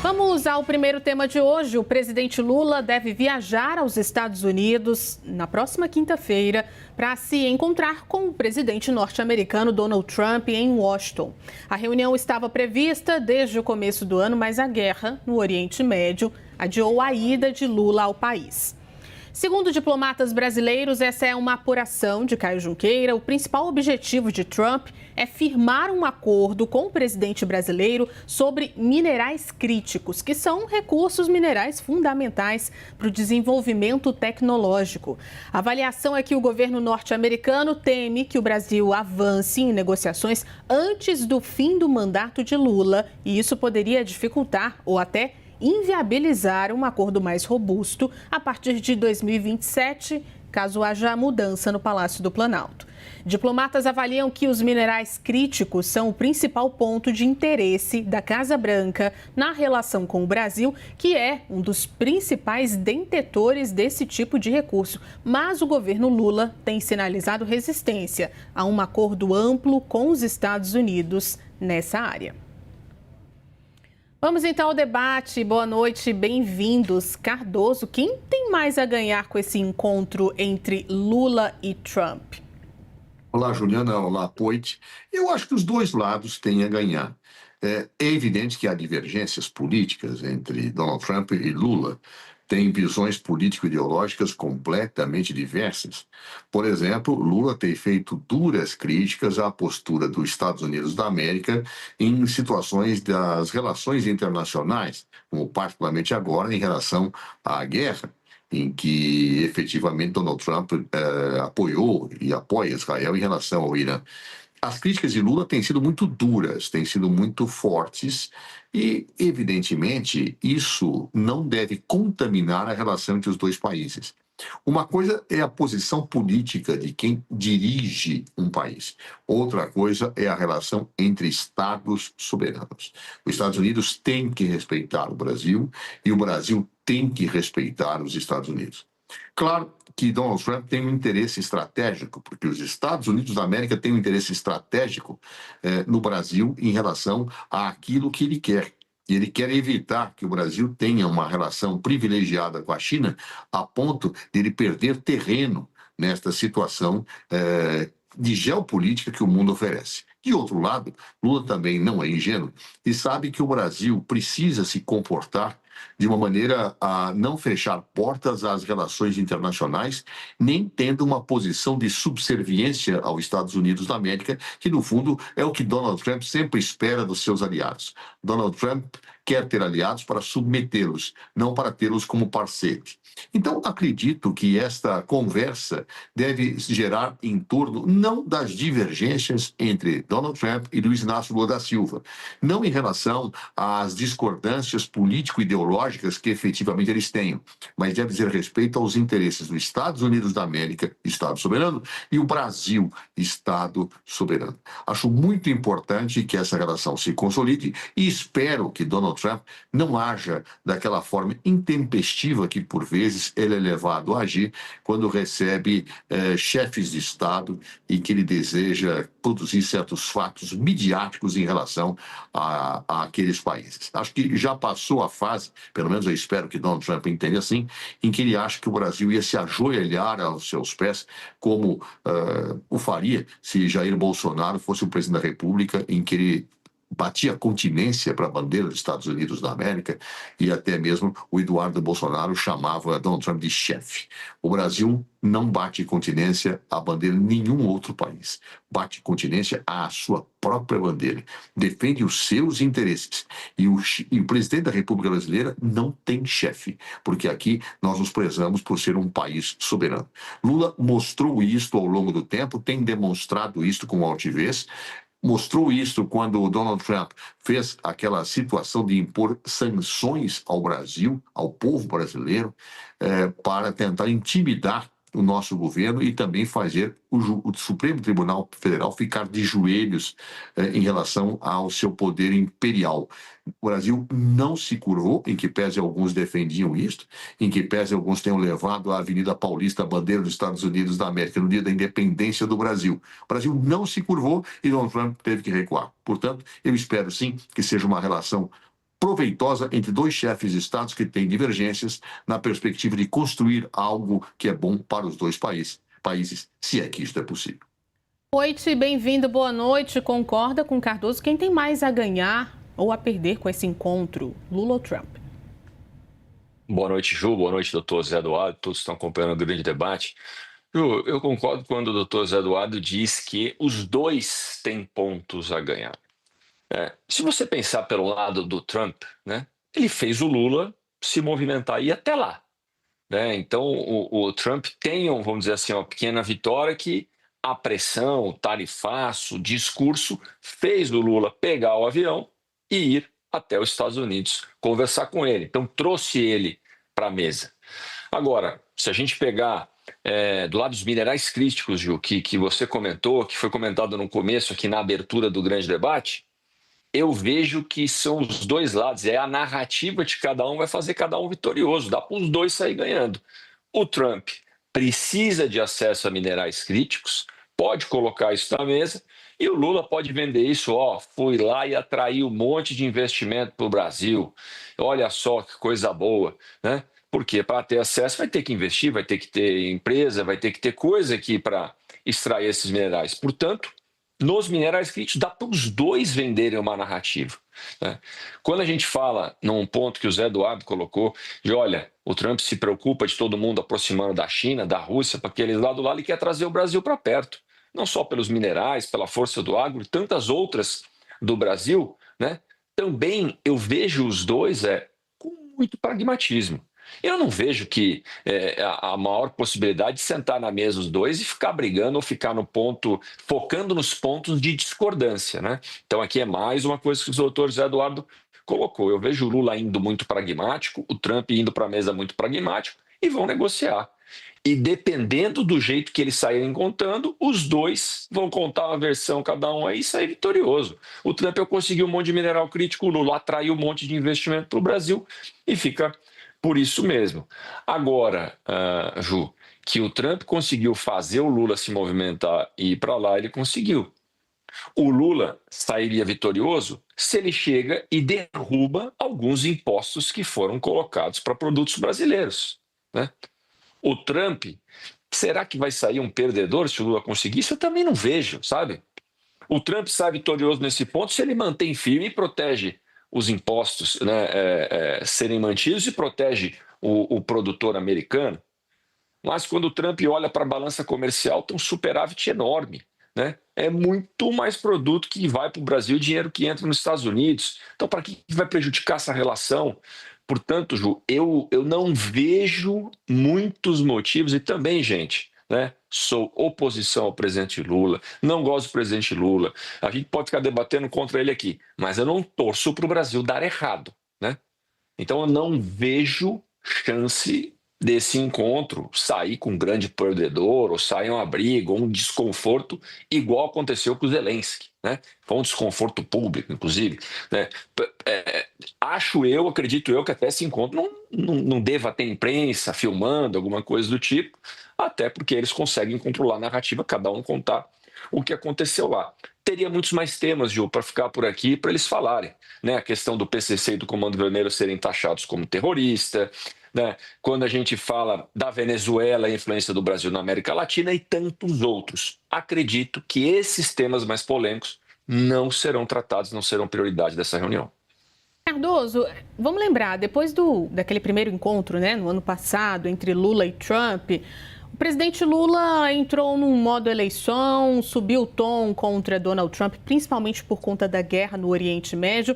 Vamos ao primeiro tema de hoje. O presidente Lula deve viajar aos Estados Unidos na próxima quinta-feira para se encontrar com o presidente norte-americano Donald Trump em Washington. A reunião estava prevista desde o começo do ano, mas a guerra no Oriente Médio adiou a ida de Lula ao país. Segundo diplomatas brasileiros, essa é uma apuração de Caio Junqueira. O principal objetivo de Trump é firmar um acordo com o presidente brasileiro sobre minerais críticos, que são recursos minerais fundamentais para o desenvolvimento tecnológico. A avaliação é que o governo norte-americano teme que o Brasil avance em negociações antes do fim do mandato de Lula, e isso poderia dificultar ou até inviabilizar um acordo mais robusto a partir de 2027, caso haja mudança no Palácio do Planalto. Diplomatas avaliam que os minerais críticos são o principal ponto de interesse da Casa Branca na relação com o Brasil, que é um dos principais detentores desse tipo de recurso. Mas o governo Lula tem sinalizado resistência a um acordo amplo com os Estados Unidos nessa área. Vamos então ao debate. Boa noite, bem-vindos. Cardoso, quem tem mais a ganhar com esse encontro entre Lula e Trump? Olá, Juliana. Olá, Poit. Eu acho que os dois lados têm a ganhar. É evidente que há divergências políticas entre Donald Trump e Lula. Têm visões político-ideológicas completamente diversas. Por exemplo, Lula tem feito duras críticas à postura dos Estados Unidos da América em situações das relações internacionais, como particularmente agora em relação à guerra, em que efetivamente Donald Trump apoiou e apoia Israel em relação ao Irã. As críticas de Lula têm sido muito duras, têm sido muito fortes e, evidentemente, isso não deve contaminar a relação entre os dois países. Uma coisa é a posição política de quem dirige um país. Outra coisa é a relação entre estados soberanos. Os Estados Unidos têm que respeitar o Brasil e o Brasil tem que respeitar os Estados Unidos. Claro que Donald Trump tem um interesse estratégico, porque os Estados Unidos da América têm um interesse estratégico no Brasil em relação àquilo que ele quer. E ele quer evitar que o Brasil tenha uma relação privilegiada com a China a ponto de ele perder terreno nesta situação de geopolítica que o mundo oferece. De outro lado, Lula também não é ingênuo e sabe que o Brasil precisa se comportar de uma maneira a não fechar portas às relações internacionais, nem tendo uma posição de subserviência aos Estados Unidos da América, que no fundo é o que Donald Trump sempre espera dos seus aliados. Donald Trump quer ter aliados para submetê-los, não para tê-los como parceiro. Então, acredito que esta conversa deve gerar em torno não das divergências entre Donald Trump e Luiz Inácio Lula da Silva, não em relação às discordâncias político-ideológicas que efetivamente eles tenham, mas deve dizer respeito aos interesses dos Estados Unidos da América, Estado soberano, e o Brasil, Estado soberano. Acho muito importante que essa relação se consolide e espero que Donald Trump não haja daquela forma intempestiva que, por vezes, ele é levado a agir quando recebe chefes de Estado e que ele deseja produzir certos fatos midiáticos em relação a aqueles países. Acho que já passou a fase, pelo menos eu espero que Donald Trump entenda assim, em que ele acha que o Brasil ia se ajoelhar aos seus pés, como o faria se Jair Bolsonaro fosse o presidente da República, em que ele batia continência para a bandeira dos Estados Unidos da América e até mesmo o Eduardo Bolsonaro chamava Donald Trump de chefe. O Brasil não bate continência à bandeira de nenhum outro país. Bate continência à sua própria bandeira. Defende os seus interesses. E o presidente da República Brasileira não tem chefe, porque aqui nós nos prezamos por ser um país soberano. Lula mostrou isto ao longo do tempo, tem demonstrado isto com altivez, mostrou isso quando o Donald Trump fez aquela situação de impor sanções ao Brasil, ao povo brasileiro, para tentar intimidar o nosso governo e também fazer o Supremo Tribunal Federal ficar de joelhos em relação ao seu poder imperial. O Brasil não se curvou, em que pese alguns defendiam isto, em que pese alguns tenham levado a Avenida Paulista a bandeira dos Estados Unidos da América no dia da independência do Brasil. O Brasil não se curvou e Donald Trump teve que recuar. Portanto, eu espero sim que seja uma relação proveitosa entre dois chefes de estados que têm divergências na perspectiva de construir algo que é bom para os dois países, se é que isto é possível. Oite, bem-vindo, boa noite. Concorda com Cardoso? Quem tem mais a ganhar ou a perder com esse encontro, Lula ou Trump? Boa noite, Ju. Boa noite, doutor Zé Eduardo. Todos estão acompanhando o grande debate. Ju, eu concordo quando o doutor Zé Eduardo diz que os dois têm pontos a ganhar. Se você pensar pelo lado do Trump, né, ele fez o Lula se movimentar e ir até lá. Né? Então, o Trump tem, vamos dizer assim, uma pequena vitória que a pressão, o tarifaço, o discurso fez o Lula pegar o avião e ir até os Estados Unidos conversar com ele. Então, trouxe ele para a mesa. Agora, se a gente pegar do lado dos minerais críticos, Gil, que você comentou, que foi comentado no começo aqui na abertura do grande debate, eu vejo que são os dois lados, a narrativa de cada um vai fazer cada um vitorioso, dá para os dois sair ganhando. O Trump precisa de acesso a minerais críticos, pode colocar isso na mesa, e o Lula pode vender isso, fui lá e atraí um monte de investimento para o Brasil, olha só que coisa boa, né? Porque para ter acesso vai ter que investir, vai ter que ter empresa, vai ter que ter coisa aqui para extrair esses minerais. Portanto, nos minerais críticos dá para os dois venderem uma narrativa. Né? Quando a gente fala num ponto que o Zé Eduardo colocou, de olha, o Trump se preocupa de todo mundo aproximando da China, da Rússia, para aqueles lá do lado, ele quer trazer o Brasil para perto. Não só pelos minerais, pela força do agro, e tantas outras do Brasil, né? Também eu vejo os dois com muito pragmatismo. Eu não vejo que a maior possibilidade de sentar na mesa os dois e ficar brigando ou ficar no ponto, focando nos pontos de discordância, né? Então aqui é mais uma coisa que o doutor Zé Eduardo colocou. Eu vejo o Lula indo muito pragmático, o Trump indo para a mesa muito pragmático e vão negociar. E dependendo do jeito que eles saírem contando, os dois vão contar uma versão cada um aí e sair vitorioso. O Trump conseguiu um monte de mineral crítico, o Lula atraiu um monte de investimento para o Brasil e fica por isso mesmo. Agora, Ju, que o Trump conseguiu fazer o Lula se movimentar e ir para lá, ele conseguiu. O Lula sairia vitorioso se ele chega e derruba alguns impostos que foram colocados para produtos brasileiros, né? O Trump, será que vai sair um perdedor se o Lula conseguir? Isso eu também não vejo, sabe? O Trump sai vitorioso nesse ponto se ele mantém firme e protege os impostos, né, serem mantidos e protege o produtor americano. Mas quando o Trump olha para a balança comercial, tem um superávit enorme. Né? É muito mais produto que vai para o Brasil, dinheiro que entra nos Estados Unidos. Então, para que vai prejudicar essa relação? Portanto, Ju, eu não vejo muitos motivos, e também, gente, né, sou oposição ao presidente Lula, não gosto do presidente Lula, a gente pode ficar debatendo contra ele aqui, mas eu não torço para o Brasil dar errado. Né? Então, eu não vejo chance desse encontro sair com um grande perdedor, ou sair uma briga, ou um desconforto, igual aconteceu com o Zelensky. Né? Foi um desconforto público, inclusive. Né? Acredito eu, que até esse encontro não deva ter imprensa filmando, alguma coisa do tipo, até porque eles conseguem controlar a narrativa, cada um contar o que aconteceu lá. Teria muitos mais temas, Gil, para ficar por aqui, para eles falarem. Né? A questão do PCC e do Comando Vermelho serem taxados como terrorista, né? Quando a gente fala da Venezuela, a influência do Brasil na América Latina e tantos outros. Acredito que esses temas mais polêmicos não serão tratados, não serão prioridade dessa reunião. Cardoso, vamos lembrar, depois daquele primeiro encontro, né, no ano passado, entre Lula e Trump, o presidente Lula entrou num modo eleição, subiu o tom contra Donald Trump, principalmente por conta da guerra no Oriente Médio.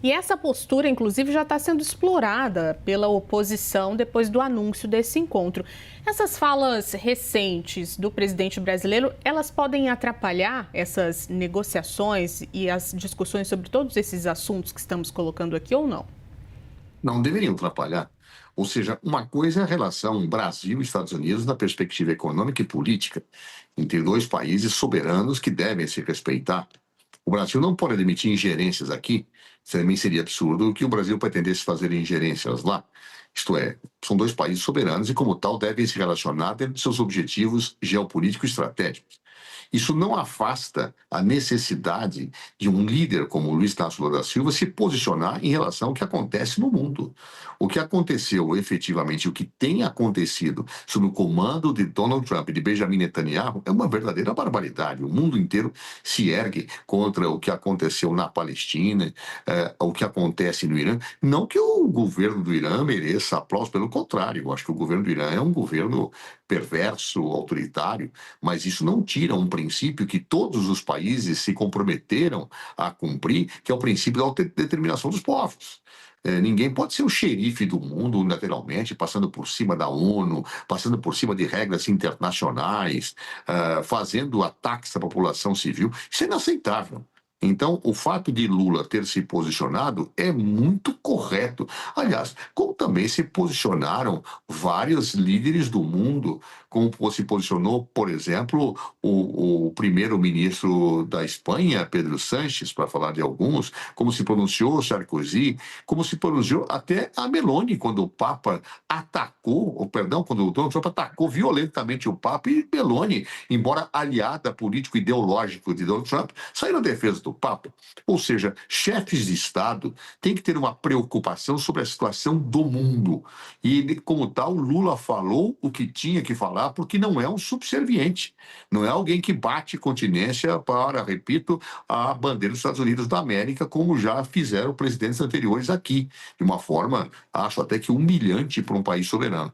E essa postura, inclusive, já está sendo explorada pela oposição depois do anúncio desse encontro. Essas falas recentes do presidente brasileiro, elas podem atrapalhar essas negociações e as discussões sobre todos esses assuntos que estamos colocando aqui ou não? Não deveriam atrapalhar. Ou seja, uma coisa é a relação Brasil e Estados Unidos na perspectiva econômica e política, entre dois países soberanos que devem se respeitar. O Brasil não pode admitir ingerências aqui. Também seria absurdo que o Brasil pretendesse fazer ingerências lá. Isto é, são dois países soberanos e, como tal, devem se relacionar dentro de seus objetivos geopolíticos e estratégicos. Isso não afasta a necessidade de um líder como o Luiz Inácio Lula da Silva se posicionar em relação ao que acontece no mundo. O que aconteceu efetivamente, o que tem acontecido sob o comando de Donald Trump e de Benjamin Netanyahu é uma verdadeira barbaridade. O mundo inteiro se ergue contra o que aconteceu na Palestina, o que acontece no Irã. Não que o governo do Irã mereça aplauso, pelo contrário, eu acho que o governo do Irã é um governo perverso, autoritário, mas isso não tira um princípio que todos os países se comprometeram a cumprir, que é o princípio da autodeterminação dos povos. Ninguém pode ser o xerife do mundo unilateralmente, passando por cima da ONU, passando por cima de regras internacionais, fazendo ataques à população civil. Isso é inaceitável. Então, o fato de Lula ter se posicionado é muito correto. Aliás, como também se posicionaram vários líderes do mundo, como se posicionou, por exemplo, o primeiro-ministro da Espanha, Pedro Sánchez, para falar de alguns, como se pronunciou Sarkozy, como se pronunciou até a Meloni, quando o Papa atacou, ou perdão, quando o Donald Trump atacou violentamente o Papa, e Meloni, embora aliada político-ideológico de Donald Trump, saiu na defesa do Papa. Ou seja, chefes de Estado têm que ter uma preocupação sobre a situação do mundo. E, como tal, Lula falou o que tinha que falar, porque não é um subserviente. Não é alguém que bate continência para, repito, a bandeira dos Estados Unidos da América, como já fizeram presidentes anteriores aqui, de uma forma, acho até que humilhante para um país soberano.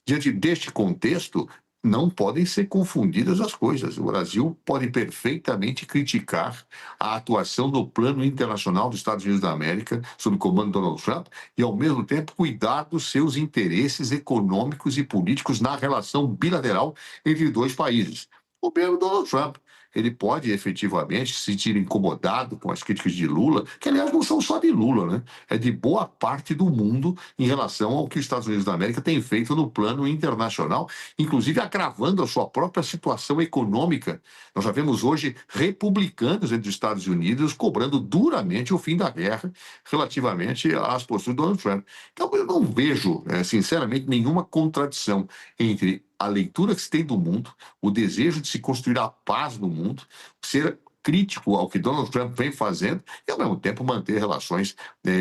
Diante deste contexto, não podem ser confundidas as coisas. O Brasil pode perfeitamente criticar a atuação do plano internacional dos Estados Unidos da América, sob o comando de Donald Trump, e, ao mesmo tempo, cuidar dos seus interesses econômicos e políticos na relação bilateral entre dois países. O mesmo Donald Trump. Ele pode efetivamente se sentir incomodado com as críticas de Lula, que, aliás, não são só de Lula, né? É de boa parte do mundo em relação ao que os Estados Unidos da América têm feito no plano internacional, inclusive agravando a sua própria situação econômica. Nós já vemos hoje republicanos entre os Estados Unidos cobrando duramente o fim da guerra relativamente às posturas do Donald Trump. Então, eu não vejo, sinceramente, nenhuma contradição entre a leitura que se tem do mundo, o desejo de se construir a paz no mundo, ser crítico ao que Donald Trump vem fazendo e, ao mesmo tempo, manter relações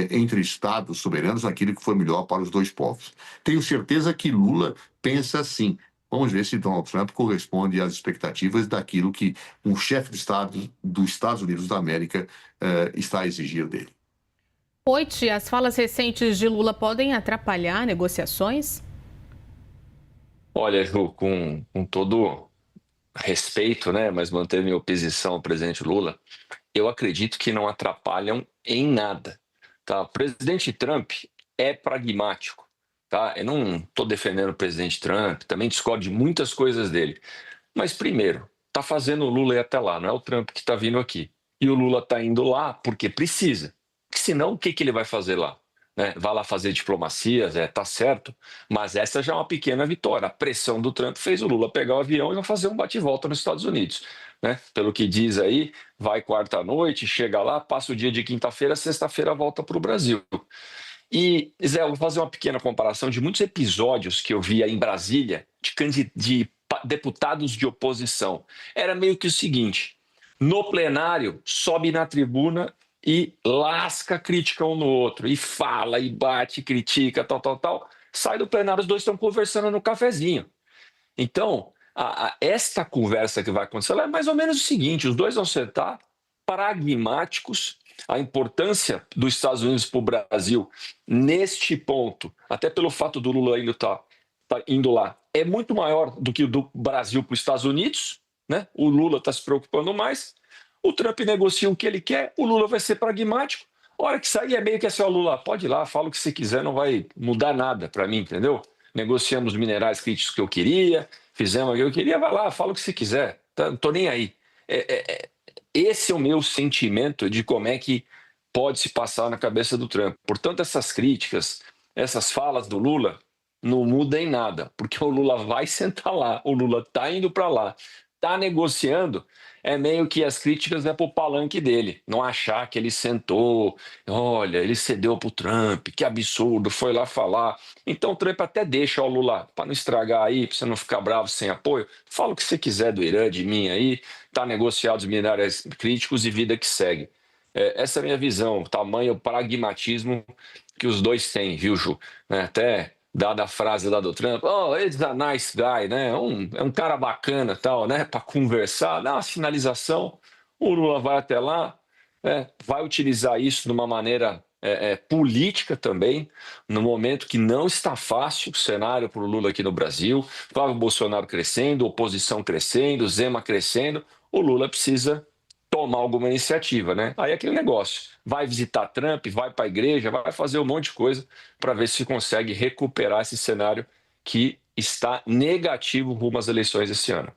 entre Estados soberanos naquilo que for melhor para os dois povos. Tenho certeza que Lula pensa assim. Vamos ver se Donald Trump corresponde às expectativas daquilo que um chefe de Estado dos Estados Unidos da América está a exigir dele. Oite, as falas recentes de Lula podem atrapalhar negociações? Olha, Ju, com todo respeito, né, mas mantendo minha oposição ao presidente Lula, eu acredito que não atrapalham em nada. Tá? O presidente Trump é pragmático. Tá? Eu não estou defendendo o presidente Trump, também discordo de muitas coisas dele. Mas, primeiro, está fazendo o Lula ir até lá, não é o Trump que está vindo aqui. E o Lula está indo lá porque precisa. Porque senão, o que ele vai fazer lá? Né? Vai lá fazer diplomacias, tá certo, mas essa já é uma pequena vitória. A pressão do Trump fez o Lula pegar o avião e fazer um bate-volta nos Estados Unidos. Né? Pelo que diz aí, vai quarta-noite, chega lá, passa o dia de quinta-feira, sexta-feira volta para o Brasil. E, Zé, eu vou fazer uma pequena comparação de muitos episódios que eu via em Brasília de deputados de oposição. Era meio que o seguinte: no plenário, sobe na tribuna e lasca crítica um no outro, e fala, e bate, critica, tal. Sai do plenário, os dois estão conversando no cafezinho. Então, esta conversa que vai acontecer é mais ou menos o seguinte: os dois vão sentar pragmáticos. A importância dos Estados Unidos para o Brasil neste ponto, até pelo fato do Lula ainda tá indo lá, é muito maior do que o do Brasil para os Estados Unidos, né? O Lula está se preocupando mais. O Trump negocia o que ele quer, o Lula vai ser pragmático. A hora que sair é meio que assim: ó, Lula, pode ir lá, fala o que você quiser, não vai mudar nada para mim, entendeu? Negociamos os minerais críticos que eu queria, fizemos o que eu queria, vai lá, fala o que você quiser, não tô nem aí. Esse é o meu sentimento de como é que pode se passar na cabeça do Trump. Portanto, essas críticas, essas falas do Lula não mudam em nada, porque o Lula vai sentar lá, o Lula está indo para lá, está negociando, é meio que as críticas é para o palanque dele, não achar que ele sentou, olha, ele cedeu para o Trump, que absurdo, foi lá falar. Então o Trump até deixa, ó, Lula, para não estragar aí, para você não ficar bravo sem apoio, fala o que você quiser do Irã, de mim aí, tá negociado os minerais críticos e vida que segue. Essa é a minha visão, o tamanho, o pragmatismo que os dois têm, viu, Ju? Até dada a frase lá do Trump, oh, it's a nice guy, né? É um cara bacana, tal, né? Para conversar, dá uma sinalização, o Lula vai até lá, vai utilizar isso de uma maneira política também, no momento que não está fácil o cenário para o Lula aqui no Brasil, Flávio Bolsonaro crescendo, oposição crescendo, Zema crescendo, o Lula precisa tomar alguma iniciativa, né? Aí é aquele negócio, vai visitar Trump, vai para a igreja, vai fazer um monte de coisa para ver se consegue recuperar esse cenário que está negativo rumo às eleições esse ano.